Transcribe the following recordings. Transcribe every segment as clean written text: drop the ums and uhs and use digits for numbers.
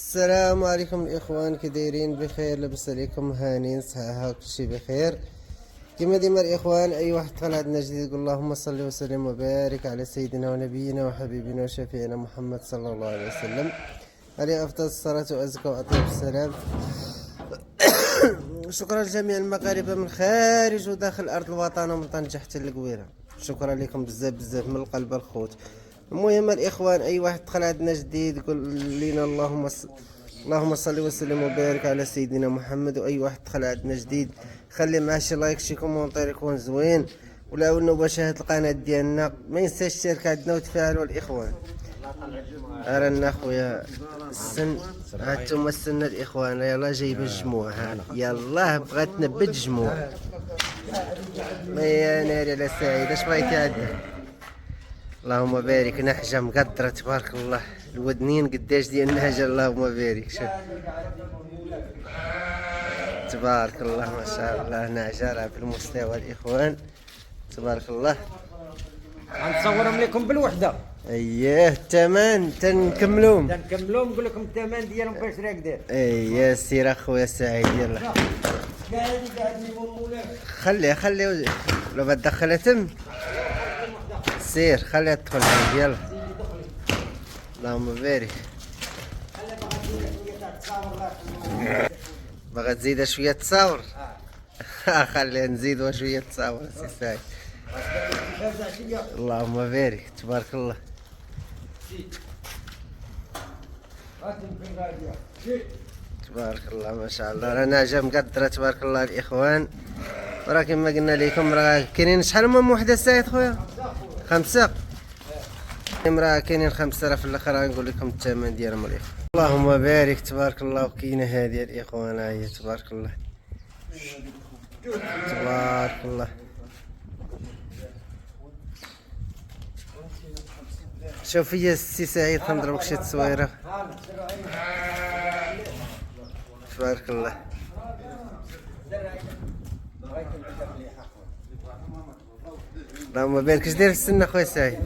السلام عليكم الاخوان، كي دايرين؟ بخير؟ لاباس عليكم؟ هانيين صحيحه كلشي بخير كما ديما الاخوان. اي واحد دخل عندنا جديد يقول اللهم صل وسلم وبارك على سيدنا ونبينا وحبيبنا وشفيعنا محمد صلى الله عليه وسلم، عليه افضل الصلاه وازكى واطيب السلام. شكرا لجميع المغاربه من خارج وداخل ارض الوطن ومن طنجة حتى للقويره. شكرا لكم بزاف بزاف من القلب الخوت. المهم الاخوان، اي واحد دخل عندنا جديد يقول لينا اللهم صل وسلم وبارك على سيدنا محمد. واي واحد دخل عندنا جديد خلي معاه شي لايك شي كومونتير يكون زوين، ولا مشاهده القناه ديالنا. ما ينساش الشركه عندنا وتفاعلوا الاخوان. رانا خويا السن، هانتوما السن الاخوان. يلا جايبه الجموع، يلا بغات تنبت الجموع. ما يا ناري على سعيد، اش بغيتي عندك؟ اللهم بارك. نحجه مقدره تبارك الله. الودنين قداش ديال النهجه؟ اللهم بارك. شوف تبارك الله ما شاء الله، نعجه راه في المستوى الاخوان تبارك الله. غنصورهم لكم بالوحده. اييه الثمن تنكملوهم نقول لكم الثمن ديالهم باش راكدين. اييه سير اخويا سعيد. يلا خليه لو بتدخلها تم سير، خليها تدخل عندي. يلا اللهم بارك. بغا تزيدها شويه تصاور؟ خليها نزيدوا شويه تصاور سي سعيد. اللهم بارك تبارك الله. تبارك الله ما شاء الله. رانا جا مقدره تبارك الله الاخوان. وراه كما قلنا لكم راه كاينين شحال من وحده سعيد خويا؟ 5. راه كاينين 5. راه في الاخر غنقول لكم الثمن ديالهم الاخوان. اللهم بارك تبارك الله. وكاينه هذه الاخوان، ها هي تبارك الله تبارك الله. شوف هي السي سعيد، خنضربك شي تصويره تبارك الله. اللهم بارك. اش داير في السنه خويا سعيد؟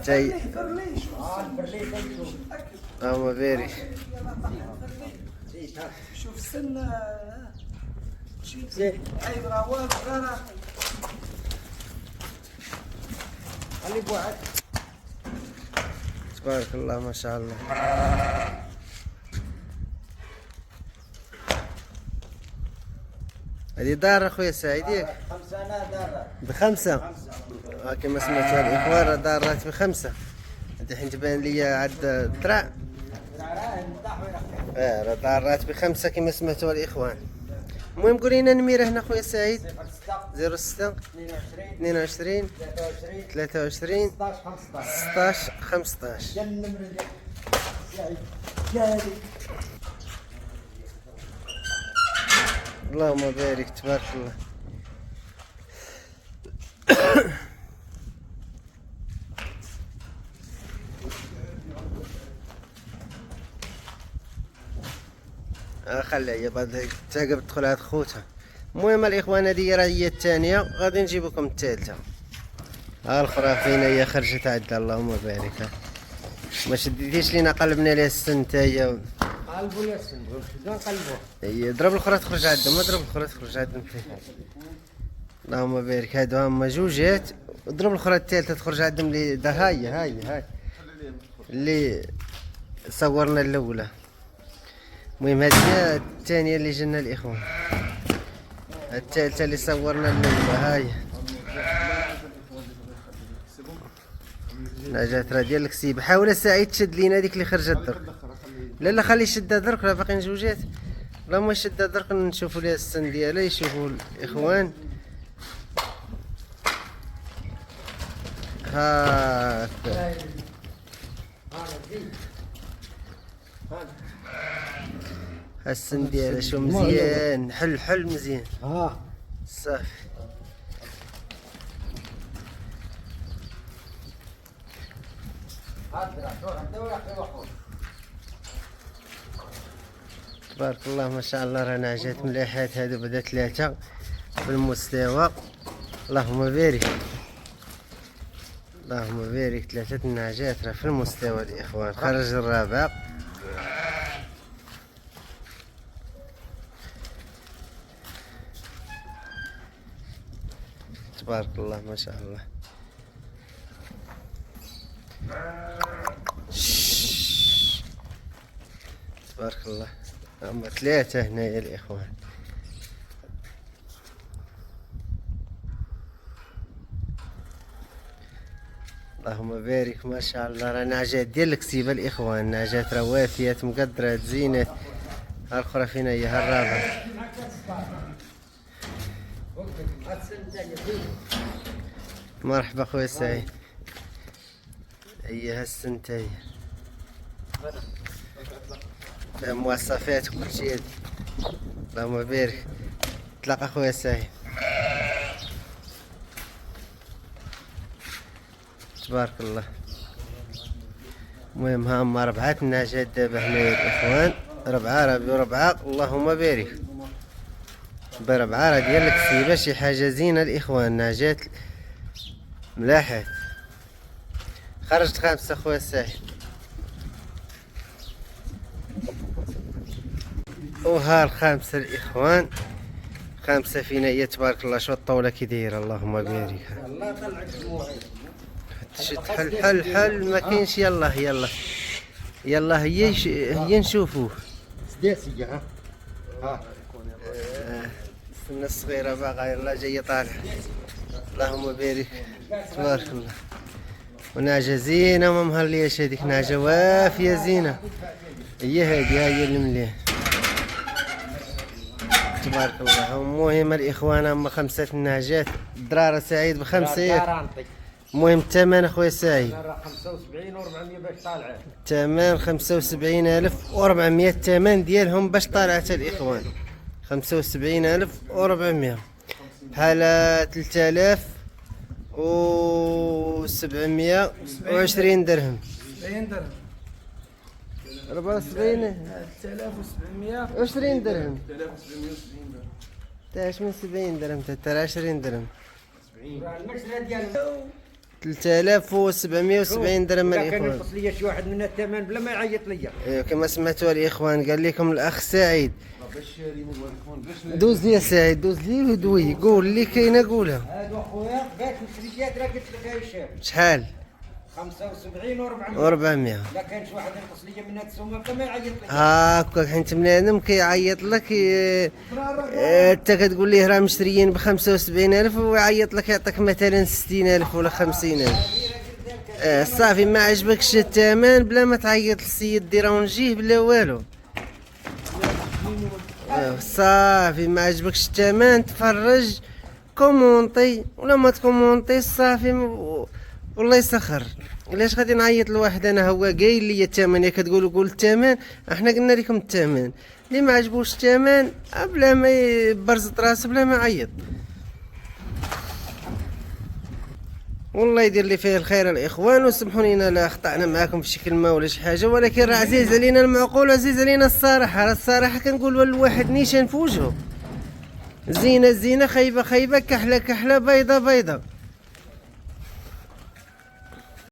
جاي اللهم بارك. شوف السن عيب راه والو غير خلي بوعد. تبارك الله ما شاء الله. هذه دار اخويا سعيد ياك؟ 5 انا دار ب5. كما سمعتوا الاخوان راه دارات ب5. الحين تبان لي عاد الدرع. راه دارات ب5 كما سمعتوا الاخوان. المهم قول لنا نميره هنا خويا سعيد. 06 22 23 16 15. اللهم بارك تبارك الله. خليها هي بعد تعقب تدخل عند خوتها. المهم الاخوان هذه راه هي الثانيه، غادي نجيب لكم الثالثه. الاخرى فين هي خرجت عندها؟ اللهم بارك. ما شديتيش لينا قلبنا لها السن تاهي. قلبوا يا سن نقلبوا. هي ضرب الاخرى تخرج عندهم، ما ضرب الاخرى تخرج عندهم فيه. اللهم بارك. هادو هما جوجات، ضرب الاخرى الثالثه تخرج عندهم. اللي دا هاي اللي صورنا الاولى. المهم هذه هي الثانيه اللي جنا الاخوان. الثالثه اللي صورنا الاولى هاي. جات راه ديال الكسيب. حاول سعيد تشد لينا هذيك اللي خرجت درك. لا خلي يشدها درك، راه باقيين جوجات. اللهم يشدها درك نشوفوا ليها السن ديالها، يشوفوا الاخوان. هاكا السن ديالها شو مزيان. حل مزيان. صافي تبارك الله ما شاء الله. رانا جات مليحات هادو، بدا 3 في المستوى. اللهم بارك. اللهم بارك. 3 النعجات راه في المستوى الاخوان. خرج الرابع. تبارك الله ما شاء الله. تبارك الله. هم 3 هنا يا الإخوان. اللهم بارك ما شاء الله. راه نعجات ديال الكسيبة الإخوان، نعجات راه وافيات مقدرات زينات. هالأخرى فينا هي هالرابعة. مرحبا خويا سعيد. هي هالسنتين مواصفات وكل شيء. اللهم بارك. تلاقى خويا سعيد. تبارك الله. المهم هما 4 النعجات دابا هنايا الإخوان. 4 ربي 4 اللهم بارك. ب4 راه ديال الكسيبة شي حاجة زينة الإخوان. نعجات ملاحات. خرجت 5 خويا سعيد. وها ال5 الإخوان. 5 فينا هي تبارك الله. شو الطاولة كي دايرة اللهم بارك. الله طلع الجموعين. حل حل ما كاينش. يلا يلا يلا هي نشوفوه. سداسية ها. ها. السنة الصغيرة باقا يلا جاية طالعة. اللهم بارك. تبارك الله. ونعجة زينة وما مهلياش هذيك. نعجة وافية زينة. هي هي المليح. تبارك الله. المهم الإخوان هما 5 النعجات. الدرارة سعيد ب5 ياك. المهم الثمن اخويا سعيد. 75 و400 باش طالعه. الثمن 75,400 الثمن ديالهم باش طالعت الإخوان. 75,400 بحال 3,720 درهم. 70 درهم. 74 3720 درهم. 3720 درهم. تاش من 70 درهم حتى 20 درهم. المشرة ديالهم 3,770 درهم كان الإخوان. ينقص لي شي واحد من الثمن بلا ما يعيط ليا. ايوا كما سمعتوا الإخوان قال لكم الأخ سعيد. باش شاري مبارك باش دوز لي يا سعيد دوز لي ودوي قول اللي كاينه قولها. هادو اخويا باش مشريات راه قلت لك هاي الشاب شحال؟ 75 و400. 400. لا كانش واحد ينقص لي من هاد السومه بلا ما يعيط ليا. هاكا حيت بنادم كيعيط لك انت كتقول ليه راه مشريين ب 75,000 ويعيط لك يعطيك مثلا 60,000 ولا 50,000. صافي ما عجبكش الثمن بلا ما تعيط للسيد ديرا ونجيه بلا والو. صافي ما عجبكش الثمن تفرج كومونطي ولا ما تكومونطي صافي والله يسخر. علاش غادي نعيط لواحد انا هو قايل لي الثمن؟ يا كتقولوا قول الثمن احنا قلنا لكم الثمن. اللي ما عجبوش الثمن بلا ما يبرزط راسه بلا ما يعيط. والله يدير لي فيه الخير الاخوان. وسمحوا لينا لا اخطانا معاكم في شي كلمه ولا شي حاجه، ولكن راه عزيز علينا المعقول وعزيز علينا الصراحه. راه الصراحه كنقولوا للواحد نيشان في وجهه. زينه زينه، خايبه خايبه، كحله كحله، بيضه بيضه.